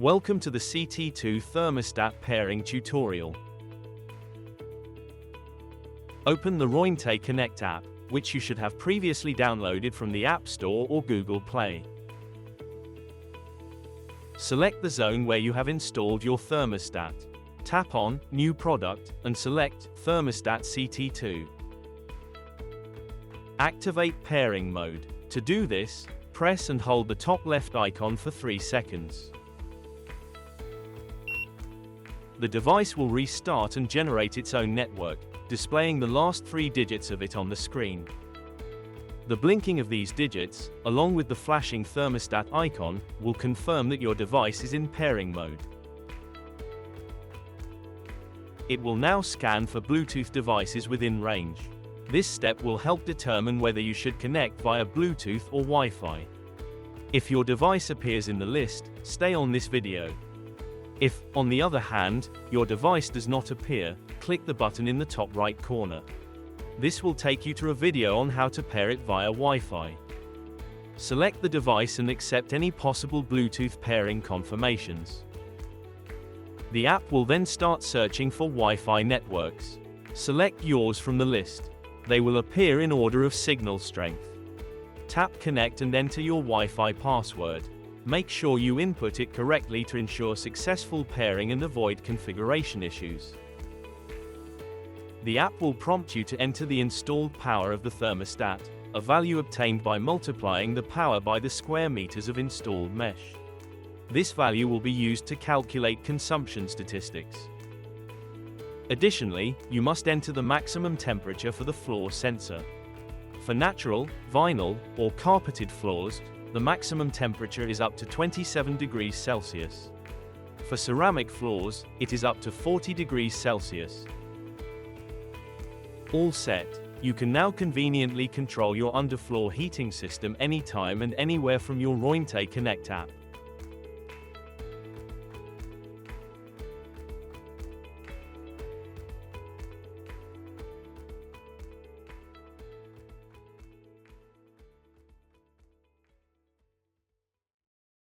Welcome to the CT.2 Thermostat pairing tutorial. Open the Rointe Connect app, which you should have previously downloaded from the App Store or Google Play. Select the zone where you have installed your thermostat. Tap on New Product and select Thermostat CT2. Activate pairing mode. To do this, press and hold the top left icon for 3 seconds. The device will restart and generate its own network, displaying the last 3 digits of it on the screen. The blinking of these digits, along with the flashing thermostat icon, will confirm that your device is in pairing mode. It will now scan for Bluetooth devices within range. This step will help determine whether you should connect via Bluetooth or Wi-Fi. If your device appears in the list, stay on this video. If, on the other hand, your device does not appear, click the button in the top right corner. This will take you to a video on how to pair it via Wi-Fi. Select the device and accept any possible Bluetooth pairing confirmations. The app will then start searching for Wi-Fi networks. Select yours from the list. They will appear in order of signal strength. Tap Connect and enter your Wi-Fi password. Make sure you input it correctly to ensure successful pairing and avoid configuration issues. The app will prompt you to enter the installed power of the thermostat, a value obtained by multiplying the power by the square meters of installed mesh. This value will be used to calculate consumption statistics. Additionally, you must enter the maximum temperature for the floor sensor. For natural, vinyl, or carpeted floors, the maximum temperature is up to 27 degrees Celsius. For ceramic floors, it is up to 40 degrees Celsius. All set, you can now conveniently control your underfloor heating system anytime and anywhere from your Rointe Connect app.